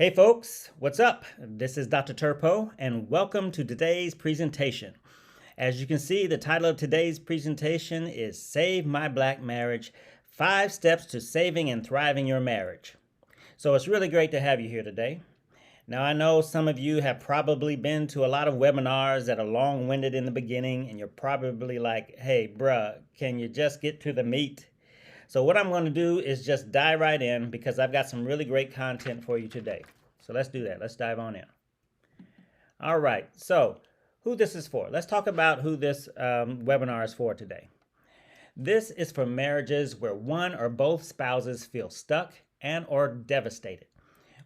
Hey folks, what's up? This is Dr. Turpeau and welcome to today's presentation. As you can see, the title of today's presentation is Save My Black Marriage, 5 Steps to Saving and Thriving Your Marriage. So it's really great to have you here today. Now I know some of you have probably been to a lot of webinars that are long-winded in the beginning and you're probably like, hey bruh, can you just get to the meat? So what I'm going to do is just dive right in because I've got some really great content for you today. So let's do that. Let's dive on in. All right. So who this is for? Let's talk about who this webinar is for today. This is for marriages where one or both spouses feel stuck and or devastated.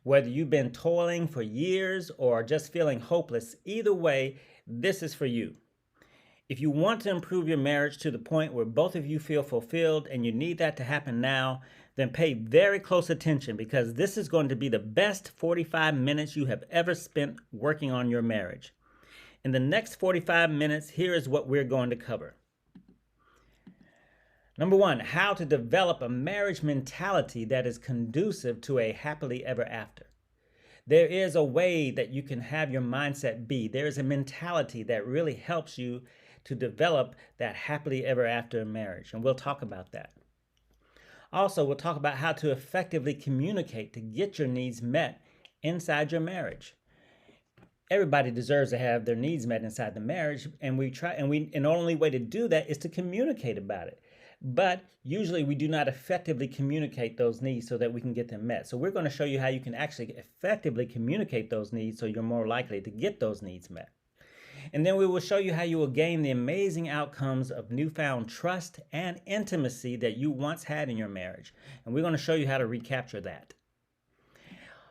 Whether you've been toiling for years or just feeling hopeless, either way, this is for you. If you want to improve your marriage to the point where both of you feel fulfilled and you need that to happen now, then pay very close attention because this is going to be the best 45 minutes you have ever spent working on your marriage. In the next 45 minutes, here is what we're going to cover. Number 1, how to develop a marriage mentality that is conducive to a happily ever after. There is a way that you can have your mindset be. There is a mentality that really helps you to develop that happily ever after marriage, and we'll talk about that. Also, we'll talk about how to effectively communicate to get your needs met inside your marriage. Everybody deserves to have their needs met inside the marriage, and the only way to do that is to communicate about it. But usually we do not effectively communicate those needs so that we can get them met. So we're going to show you how you can actually effectively communicate those needs so you're more likely to get those needs met. And then we will show you how you will gain the amazing outcomes of newfound trust and intimacy that you once had in your marriage. And we're going to show you how to recapture that.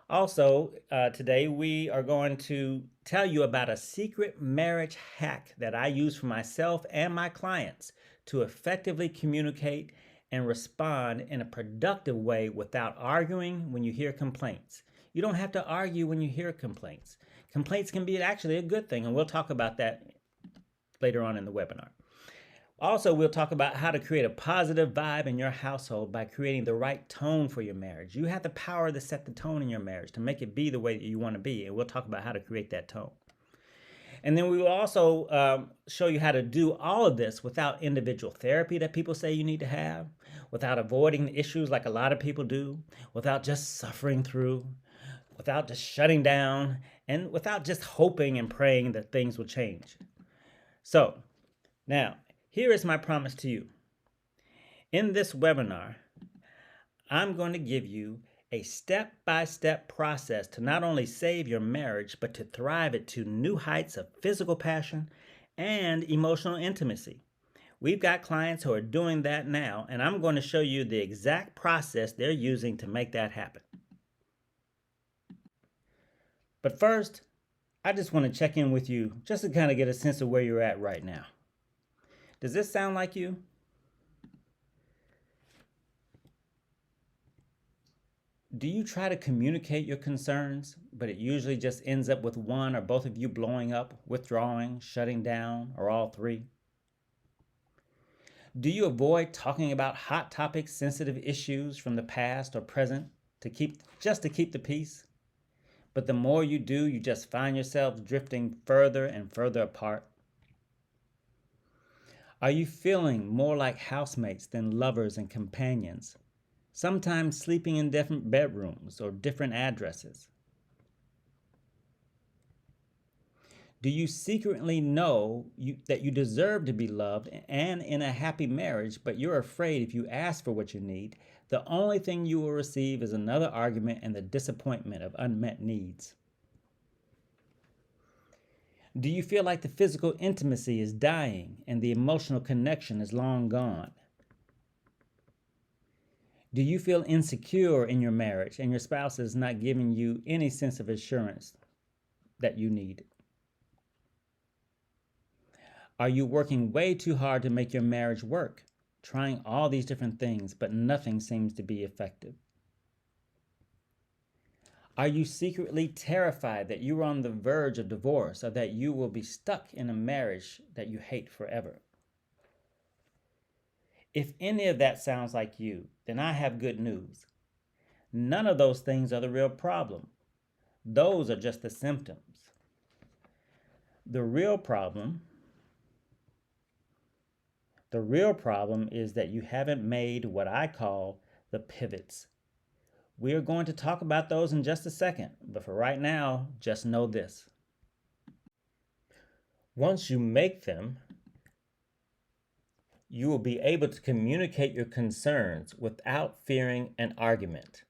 Also, today we are going to tell you about a secret marriage hack that I use for myself and my clients to effectively communicate and respond in a productive way without arguing when you hear complaints. You don't have to argue when you hear complaints. Complaints can be actually a good thing, and we'll talk about that later on in the webinar. Also, we'll talk about how to create a positive vibe in your household by creating the right tone for your marriage. You have the power to set the tone in your marriage, to make it be the way that you want to be, and we'll talk about how to create that tone. And then we will also show you how to do all of this without individual therapy that people say you need to have, without avoiding the issues like a lot of people do, without just suffering through, without just shutting down, and without just hoping and praying that things will change. So, now, here is my promise to you. In this webinar, I'm going to give you a step-by-step process to not only save your marriage, but to thrive it to new heights of physical passion and emotional intimacy. We've got clients who are doing that now, and I'm going to show you the exact process they're using to make that happen. But first, I just want to check in with you just to kind of get a sense of where you're at right now. Does this sound like you? Do you try to communicate your concerns, but it usually just ends up with one or both of you blowing up, withdrawing, shutting down, or all three? Do you avoid talking about hot topics, sensitive issues from the past or present to keep the peace? But the more you do, you just find yourselves drifting further and further apart? Are you feeling more like housemates than lovers and companions? Sometimes sleeping in different bedrooms or different addresses? Do you secretly know that you deserve to be loved and in a happy marriage, but you're afraid if you ask for what you need, the only thing you will receive is another argument and the disappointment of unmet needs? Do you feel like the physical intimacy is dying and the emotional connection is long gone? Do you feel insecure in your marriage and your spouse is not giving you any sense of assurance that you need? Are you working way too hard to make your marriage work, trying all these different things, but nothing seems to be effective? Are you secretly terrified that you're on the verge of divorce or that you will be stuck in a marriage that you hate forever? If any of that sounds like you, then I have good news. None of those things are the real problem. Those are just the symptoms. The real problem is that you haven't made what I call the pivots. We are going to talk about those in just a second, but for right now, just know this. Once you make them, you will be able to communicate your concerns without fearing an argument.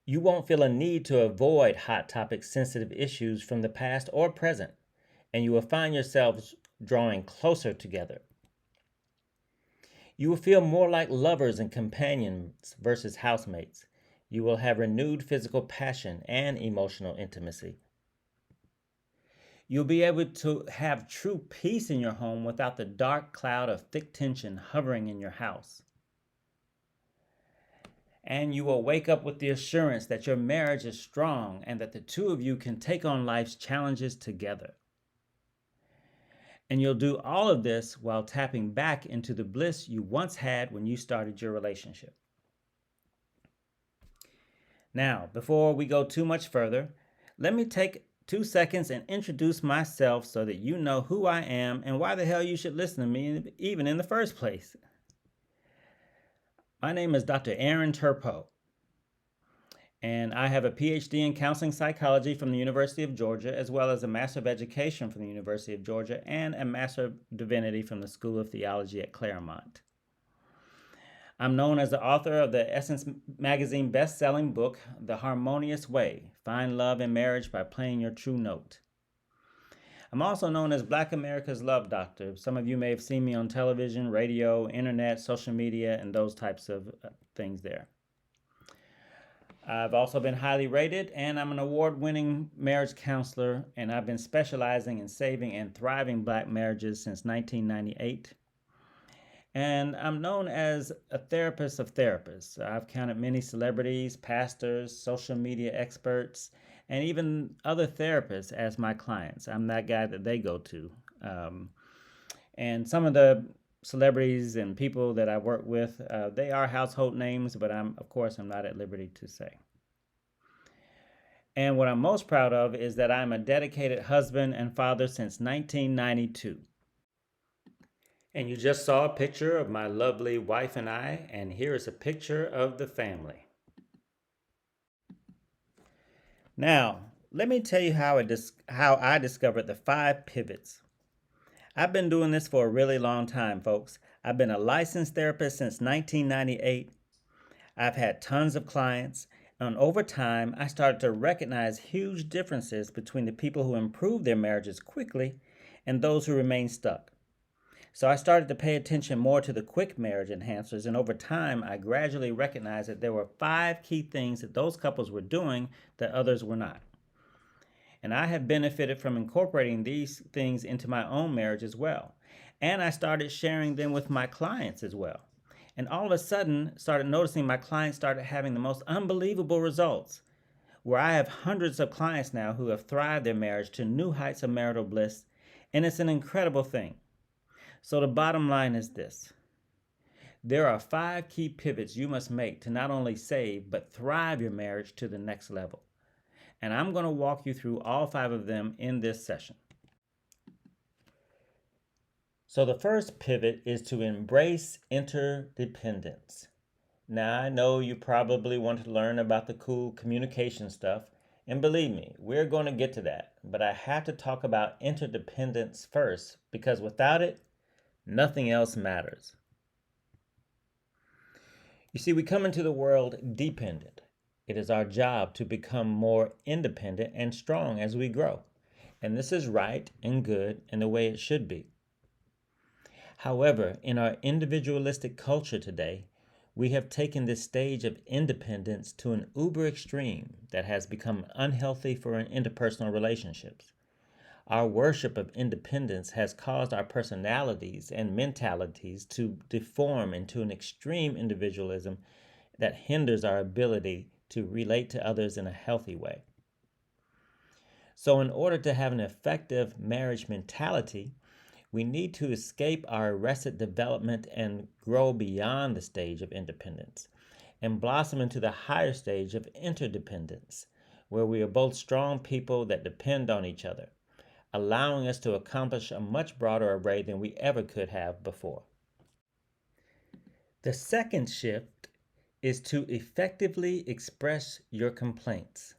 You won't feel a need to avoid hot topic sensitive issues from the past or present, and you will find yourselves drawing closer together. You will feel more like lovers and companions versus housemates. You will have renewed physical passion and emotional intimacy. You'll be able to have true peace in your home without the dark cloud of thick tension hovering in your house. And you will wake up with the assurance that your marriage is strong and that the two of you can take on life's challenges together. And you'll do all of this while tapping back into the bliss you once had when you started your relationship. Now, before we go too much further, let me take 2 seconds and introduce myself so that you know who I am and why the hell you should listen to me even in the first place. My name is Dr. Aaron Turpeau, and I have a PhD in counseling psychology from the University of Georgia, as well as a Master of Education from the University of Georgia and a Master of Divinity from the School of Theology at Claremont. I'm known as the author of the Essence magazine best-selling book, The Harmonious Way: Find Love in Marriage by Playing Your True Note. I'm also known as Black America's Love Doctor. Some of you may have seen me on television, radio, internet, social media, and those types of things there. I've also been highly rated, and I'm an award-winning marriage counselor, and I've been specializing in saving and thriving Black marriages since 1998. And I'm known as a therapist of therapists. I've counted many celebrities, pastors, social media experts, and even other therapists as my clients. I'm that guy that they go to. And some of the celebrities and people that I work with, they are household names, but I'm not at liberty to say. And what I'm most proud of is that I'm a dedicated husband and father since 1992. And you just saw a picture of my lovely wife and I, and here is a picture of the family. Now, let me tell you how I discovered the 5 pivots. I've been doing this for a really long time, folks. I've been a licensed therapist since 1998. I've had tons of clients, and over time, I started to recognize huge differences between the people who improve their marriages quickly and those who remain stuck. So I started to pay attention more to the quick marriage enhancers, and over time, I gradually recognized that there were 5 key things that those couples were doing that others were not. And I have benefited from incorporating these things into my own marriage as well. And I started sharing them with my clients as well. And all of a sudden, started noticing my clients started having the most unbelievable results, where I have hundreds of clients now who have thrived their marriage to new heights of marital bliss, and it's an incredible thing. So the bottom line is this. There are 5 key pivots you must make to not only save, but thrive your marriage to the next level. And I'm going to walk you through all 5 of them in this session. So the first pivot is to embrace interdependence. Now, I know you probably want to learn about the cool communication stuff, and believe me, we're going to get to that. But I have to talk about interdependence first, because without it, nothing else matters. You see, we come into the world dependent. It is our job to become more independent and strong as we grow. And this is right and good and the way it should be. However, in our individualistic culture today, we have taken this stage of independence to an uber extreme that has become unhealthy for interpersonal relationships. Our worship of independence has caused our personalities and mentalities to deform into an extreme individualism that hinders our ability to relate to others in a healthy way. So in order to have an effective marriage mentality, we need to escape our arrested development and grow beyond the stage of independence. and blossom into the higher stage of interdependence, where we are both strong people that depend on each other, allowing us to accomplish a much broader array than we ever could have before. The second shift is to effectively express your complaints.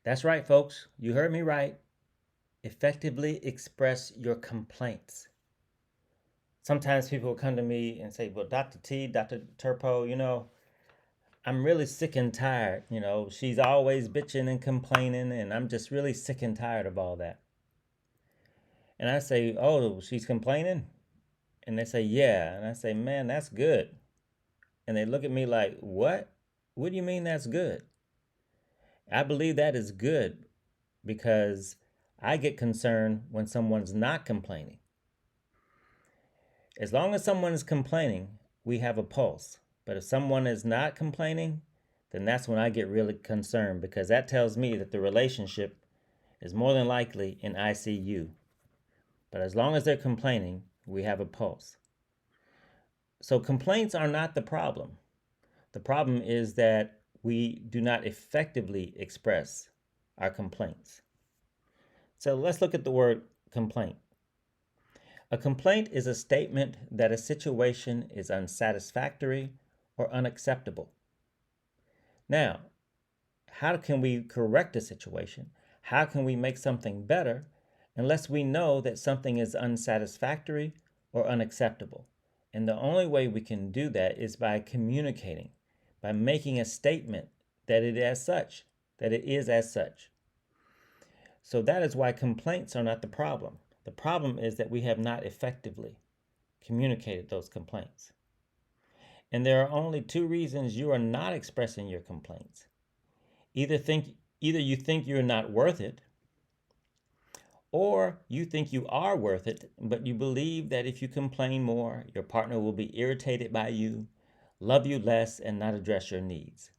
That's right, folks. You heard me right. Effectively express your complaints. Sometimes people will come to me and say, well, Dr. T, Dr. Turpeau, I'm really sick and tired. She's always bitching and complaining, and I'm just really sick and tired of all that. And I say, oh, she's complaining? And they say, yeah. And I say, man, that's good. And they look at me like, what? What do you mean that's good? I believe that is good because I get concerned when someone's not complaining. As long as someone is complaining, we have a pulse. But if someone is not complaining, then that's when I get really concerned, because that tells me that the relationship is more than likely in ICU. But as long as they're complaining, we have a pulse. So complaints are not the problem. The problem is that we do not effectively express our complaints. So let's look at the word complaint. A complaint is a statement that a situation is unsatisfactory or unacceptable. Now, how can we correct a situation? How can we make something better unless we know that something is unsatisfactory or unacceptable? And the only way we can do that is by communicating, by making a statement that it is as such. So that is why complaints are not the problem. The problem is that we have not effectively communicated those complaints. And there are only two reasons you are not expressing your complaints. Either you think you're not worth it, or you think you are worth it, but you believe that if you complain more, your partner will be irritated by you, love you less, and not address your needs.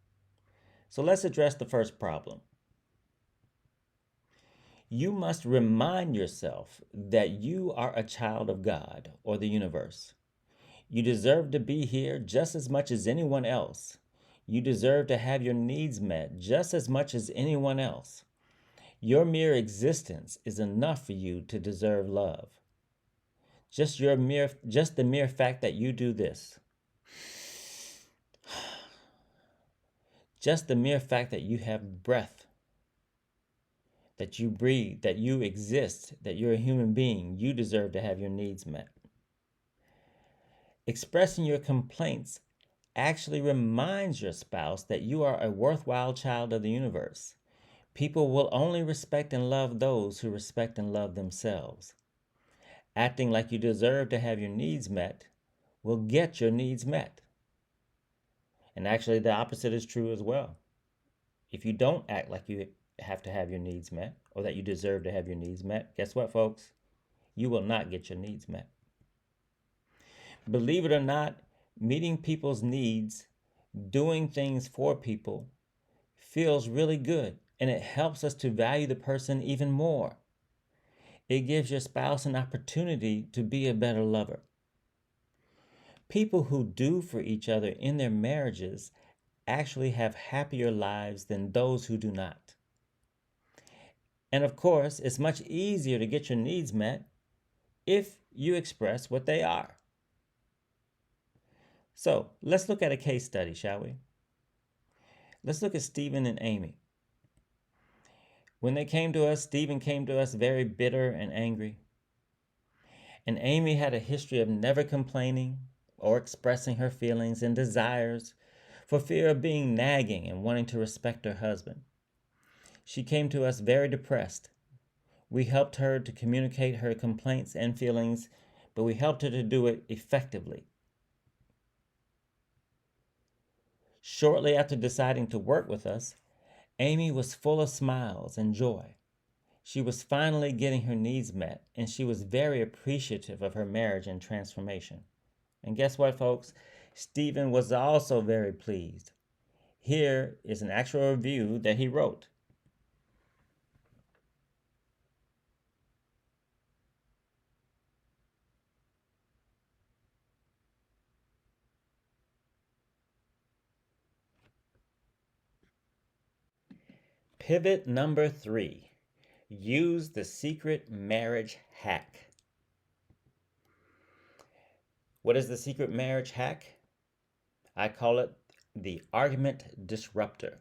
So let's address the first problem. You must remind yourself that you are a child of God or the universe. You deserve to be here just as much as anyone else. You deserve to have your needs met just as much as anyone else. Your mere existence is enough for you to deserve love. Just the mere fact that you do this. Just the mere fact that you have breath, that you breathe, that you exist, that you're a human being, you deserve to have your needs met. Expressing your complaints actually reminds your spouse that you are a worthwhile child of the universe. People will only respect and love those who respect and love themselves. Acting like you deserve to have your needs met will get your needs met. And actually, the opposite is true as well. If you don't act like you have to have your needs met, or that you deserve to have your needs met, guess what, folks? You will not get your needs met. Believe it or not, meeting people's needs, doing things for people, feels really good, and it helps us to value the person even more. It gives your spouse an opportunity to be a better lover. People who do for each other in their marriages actually have happier lives than those who do not. And of course, it's much easier to get your needs met if you express what they are. So let's look at a case study, shall we? Let's look at Stephen and Amy. When they came to us, Stephen came to us very bitter and angry. And Amy had a history of never complaining or expressing her feelings and desires for fear of being nagging and wanting to respect her husband. She came to us very depressed. We helped her to communicate her complaints and feelings, but we helped her to do it effectively. Shortly after deciding to work with us, Amy was full of smiles and joy. She was finally getting her needs met, and she was very appreciative of her marriage and transformation. And guess what, folks? Stephen was also very pleased. Here is an actual review that he wrote. Pivot number 3. Use the secret marriage hack. What is the secret marriage hack? I call it the argument disruptor.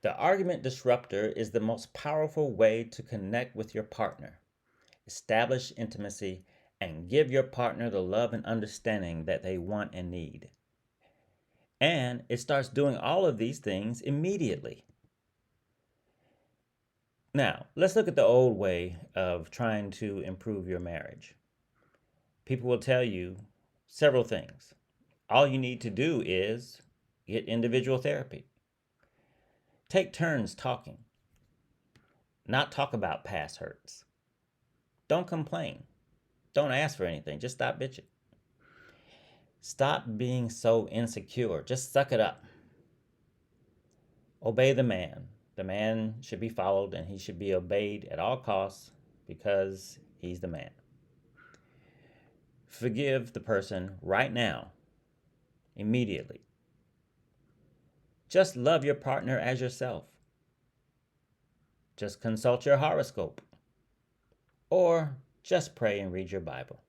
The argument disruptor is the most powerful way to connect with your partner, establish intimacy, and give your partner the love and understanding that they want and need. And it starts doing all of these things immediately. Now, let's look at the old way of trying to improve your marriage. People will tell you several things. All you need to do is get individual therapy. Take turns talking. Not talk about past hurts. Don't complain. Don't ask for anything. Just stop bitching. Stop being so insecure. Just suck it up. Obey the man. The man should be followed and he should be obeyed at all costs because he's the man. Forgive the person right now, immediately. Just love your partner as yourself. Just consult your horoscope. Or just pray and read your Bible.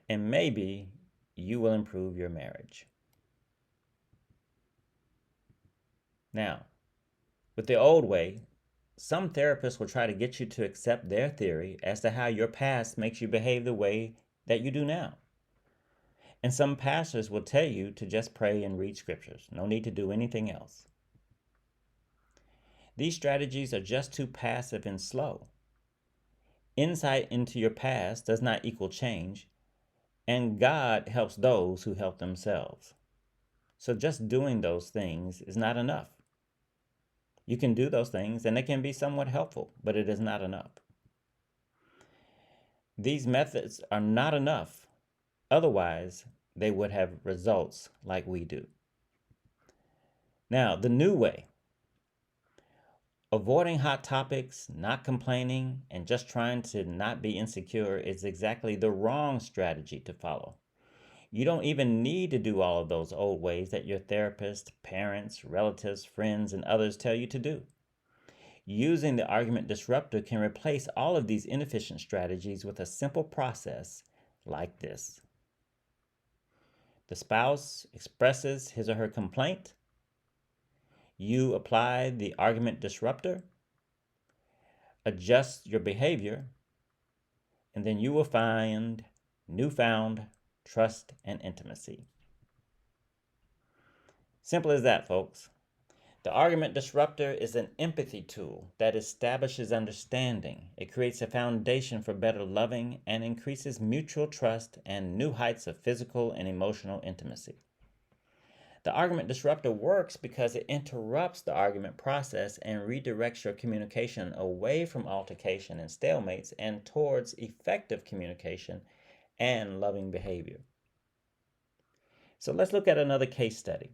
And maybe you will improve your marriage. Now, with the old way, some therapists will try to get you to accept their theory as to how your past makes you behave the way that you do now. And some pastors will tell you to just pray and read scriptures. No need to do anything else. These strategies are just too passive and slow. Insight into your past does not equal change, and God helps those who help themselves. So just doing those things is not enough. You can do those things and they can be somewhat helpful, but it is not enough. These methods are not enough. Otherwise, they would have results like we do. Now, the new way. Avoiding hot topics, not complaining, and just trying to not be insecure is exactly the wrong strategy to follow. You don't even need to do all of those old ways that your therapist, parents, relatives, friends, and others tell you to do. Using the argument disruptor can replace all of these inefficient strategies with a simple process like this. The spouse expresses his or her complaint. You apply the argument disruptor, adjust your behavior, and then you will find newfound trust and intimacy. Simple as that, folks. The argument disruptor is an empathy tool that establishes understanding. It creates a foundation for better loving and increases mutual trust and new heights of physical and emotional intimacy. The argument disruptor works because it interrupts the argument process and redirects your communication away from altercation and stalemates and towards effective communication and loving behavior. So let's look at another case study.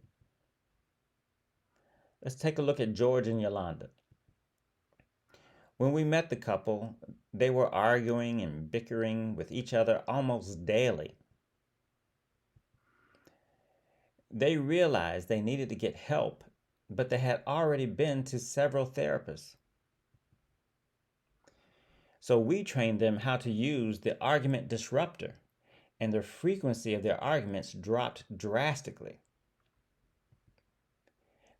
Let's take a look at George and Yolanda. When we met the couple, they were arguing and bickering with each other almost daily. They realized they needed to get help, but they had already been to several therapists. So we trained them how to use the argument disruptor, and the frequency of their arguments dropped drastically.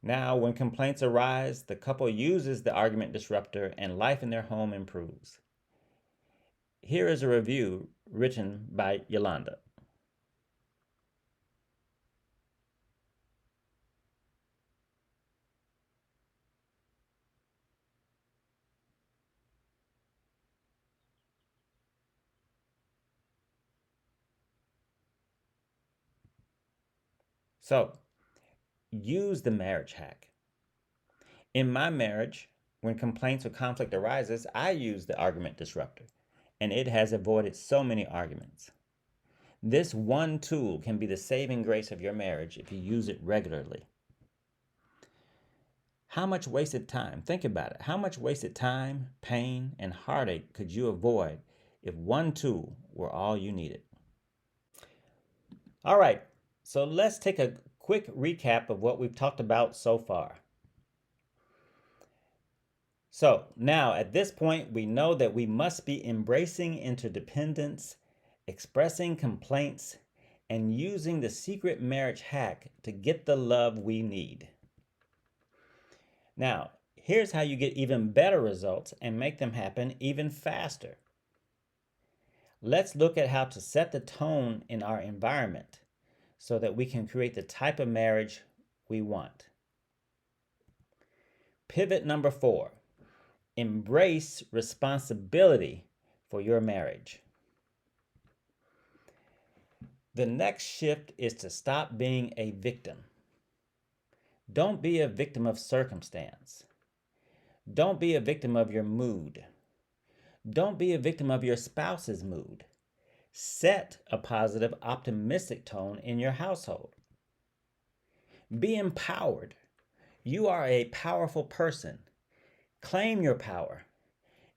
Now, when complaints arise, the couple uses the argument disruptor and life in their home improves. Here is a review written by Yolanda. So, use the marriage hack. In my marriage, when complaints or conflict arises, I use the argument disruptor, and it has avoided so many arguments. This one tool can be the saving grace of your marriage if you use it regularly. How much wasted time? Think about it. How much wasted time, pain, and heartache could you avoid if one tool were all you needed? All right, so let's take a quick recap of what we've talked about so far. So now at this point, we know that we must be embracing interdependence, expressing complaints, and using the secret marriage hack to get the love we need. Now, here's how you get even better results and make them happen even faster. Let's look at how to set the tone in our environment so that we can create the type of marriage we want. Pivot number 4. Embrace responsibility for your marriage. The next shift is to stop being a victim. Don't be a victim of circumstance. Don't be a victim of your mood. Don't be a victim of your spouse's mood. Set a positive, optimistic tone in your household. Be empowered. You are a powerful person. Claim your power.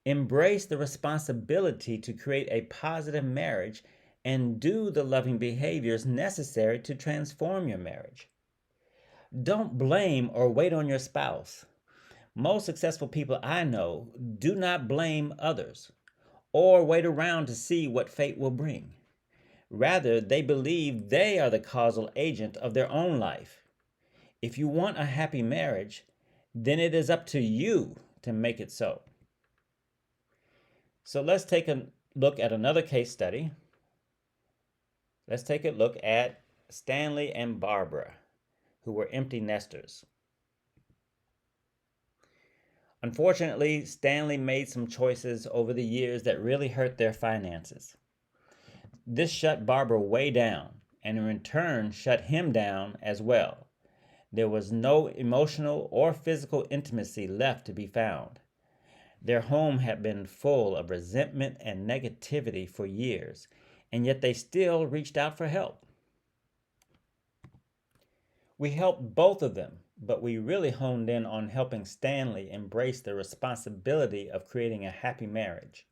Embrace the responsibility to create a positive marriage and do the loving behaviors necessary to transform your marriage. Don't blame or wait on your spouse. Most successful people I know do not blame others or wait around to see what fate will bring. Rather, they believe they are the causal agent of their own life. If you want a happy marriage, then it is up to you to make it so. So let's take a look at another case study. Let's take a look at Stanley and Barbara, who were empty nesters. Unfortunately, Stanley made some choices over the years that really hurt their finances. This shut Barbara way down, and in return shut him down as well. There was no emotional or physical intimacy left to be found. Their home had been full of resentment and negativity for years, and yet they still reached out for help. We helped both of them, but we really honed in on helping Stanley embrace the responsibility of creating a happy marriage.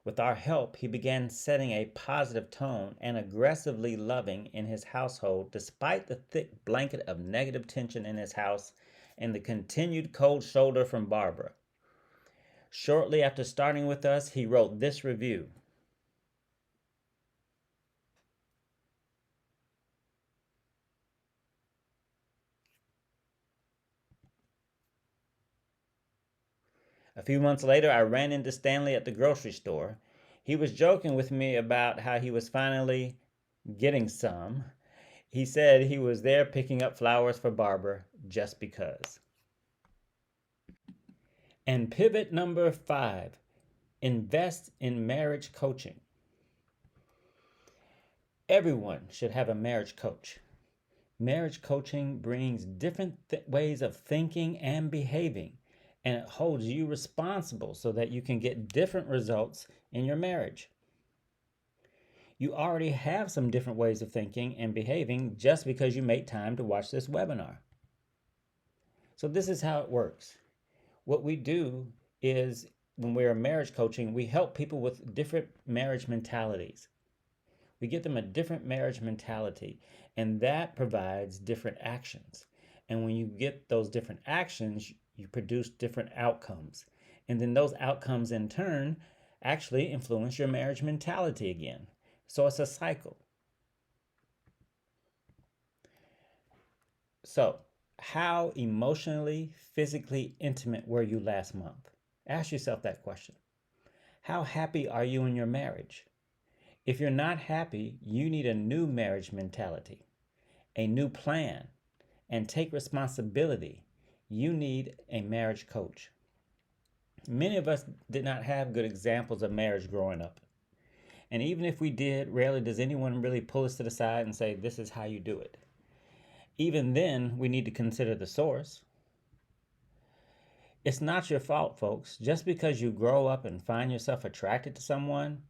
With our help, he began setting a positive tone and aggressively loving in his household despite the thick blanket of negative tension in his house and the continued cold shoulder from Barbara. Shortly after starting with us, he wrote this review. A few months later, I ran into Stanley at the grocery store. He was joking with me about how he was finally getting some. He said he was there picking up flowers for Barbara just because. And pivot number 5, invest in marriage coaching. Everyone should have a marriage coach. Marriage coaching brings different ways of thinking and behaving, and it holds you responsible so that you can get different results in your marriage. You already have some different ways of thinking and behaving just because you make time to watch this webinar. So this is how it works. What we do is when we're marriage coaching, we help people with different marriage mentalities. We give them a different marriage mentality, and that provides different actions. And when you get those different actions, you produce different outcomes. And then those outcomes in turn actually influence your marriage mentality again. So it's a cycle. So, how emotionally, physically intimate were you last month? Ask yourself that question. How happy are you in your marriage? If you're not happy, you need a new marriage mentality, a new plan, and take responsibility. You need a marriage coach. Many of us did not have good examples of marriage growing up. And even if we did, rarely does anyone really pull us to the side and say, this is how you do it. Even then, we need to consider the source. It's not your fault, folks. Just because you grow up and find yourself attracted to someone,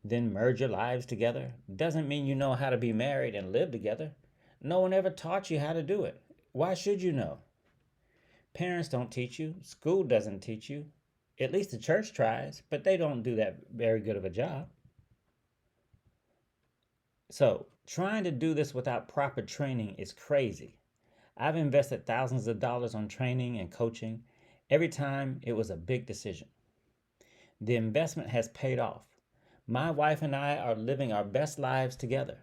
then merge your lives together, doesn't mean you know how to be married and live together. No one ever taught you how to do it. Why should you know? Parents don't teach you. School doesn't teach you. At least the church tries, but they don't do that very good of a job. So, trying to do this without proper training is crazy. I've invested thousands of dollars on training and coaching, Every time it was a big decision. The investment has paid off. My wife and I are living our best lives together.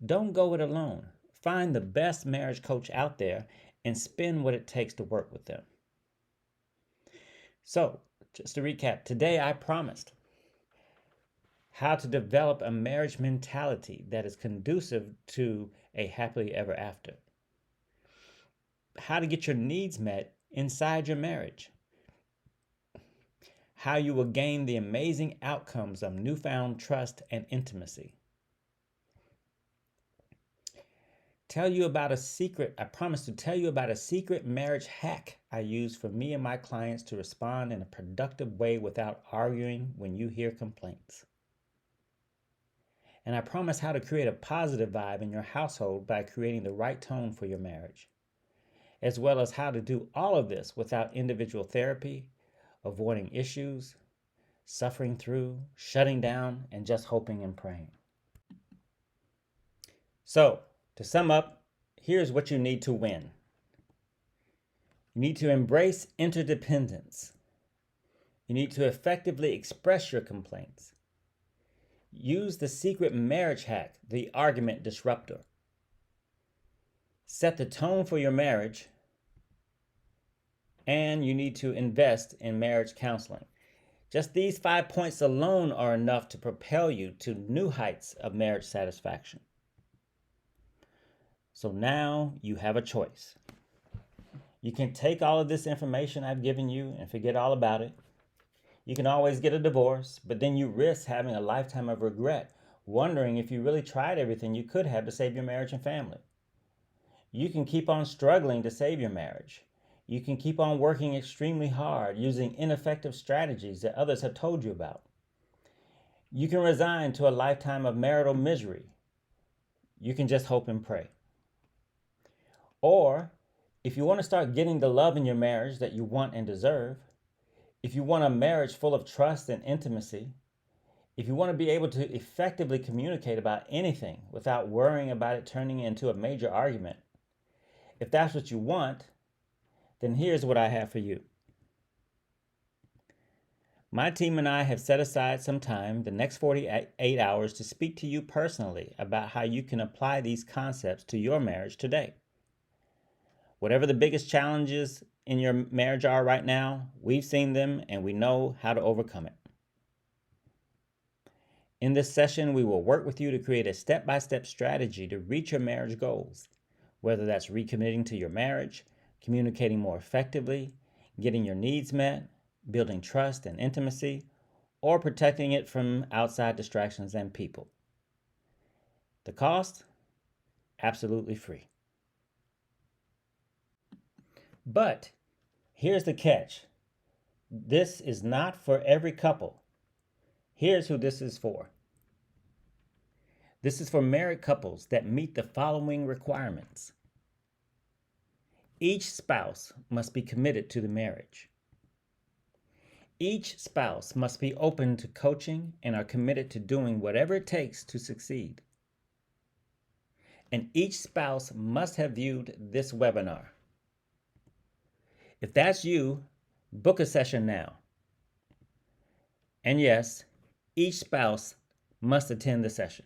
Don't go it alone. Find the best marriage coach out there and spend what it takes to work with them. So, just to recap, today I promised how to develop a marriage mentality that is conducive to a happily ever after. How to get your needs met inside your marriage. How you will gain the amazing outcomes of newfound trust and intimacy. I promise to tell you about a secret marriage hack I use for me and my clients to respond in a productive way without arguing when you hear complaints. And I promise how to create a positive vibe in your household by creating the right tone for your marriage, as well as how to do all of this without individual therapy, avoiding issues, suffering through, shutting down, and just hoping and praying. So, to sum up, here's what you need to win. You need to embrace interdependence. You need to effectively express your complaints. Use the secret marriage hack, the argument disruptor. Set the tone for your marriage. And you need to invest in marriage counseling. Just these 5 points alone are enough to propel you to new heights of marriage satisfaction. So now you have a choice. You can take all of this information I've given you and forget all about it. You can always get a divorce, but then you risk having a lifetime of regret, wondering if you really tried everything you could have to save your marriage and family. You can keep on struggling to save your marriage. You can keep on working extremely hard using ineffective strategies that others have told you about. You can resign to a lifetime of marital misery. You can just hope and pray. Or, if you want to start getting the love in your marriage that you want and deserve, if you want a marriage full of trust and intimacy, if you want to be able to effectively communicate about anything without worrying about it turning into a major argument, if that's what you want, then here's what I have for you. My team and I have set aside some time, the next 48 hours, to speak to you personally about how you can apply these concepts to your marriage today. Whatever the biggest challenges in your marriage are right now, we've seen them and we know how to overcome it. In this session, we will work with you to create a step-by-step strategy to reach your marriage goals, whether that's recommitting to your marriage, communicating more effectively, getting your needs met, building trust and intimacy, or protecting it from outside distractions and people. The cost? Absolutely free. But here's the catch. This is not for every couple. Here's who this is for. This is for married couples that meet the following requirements. Each spouse must be committed to the marriage. Each spouse must be open to coaching and are committed to doing whatever it takes to succeed. And each spouse must have viewed this webinar. If that's you, book a session now. And yes, each spouse must attend the session.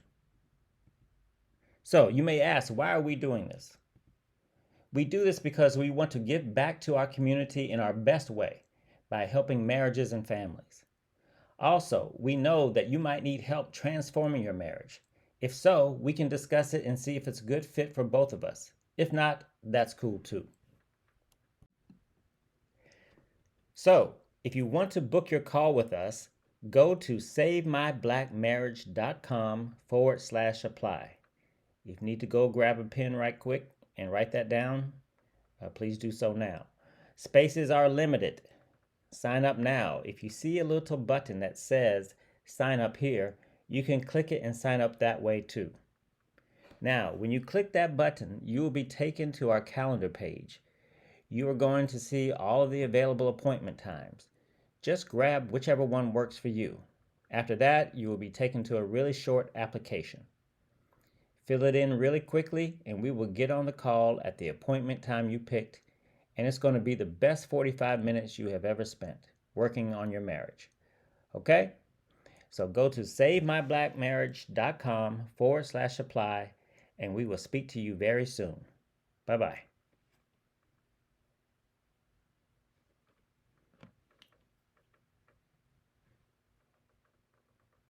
So you may ask, why are we doing this? We do this because we want to give back to our community in our best way by helping marriages and families. Also, we know that you might need help transforming your marriage. If so, we can discuss it and see if it's a good fit for both of us. If not, that's cool too. So, if you want to book your call with us, go to savemyblackmarriage.com/apply. If you need to go grab a pen right quick and write that down, please do so now. Spaces are limited. Sign up now. If you see a little button that says sign up here, you can click it and sign up that way too. Now, when you click that button, you will be taken to our calendar page. You are going to see all of the available appointment times. Just grab whichever one works for you. After that, you will be taken to a really short application. Fill it in really quickly and we will get on the call at the appointment time you picked and it's going to be the best 45 minutes you have ever spent working on your marriage. Okay? So go to savemyblackmarriage.com/apply, and we will speak to you very soon. Bye-bye.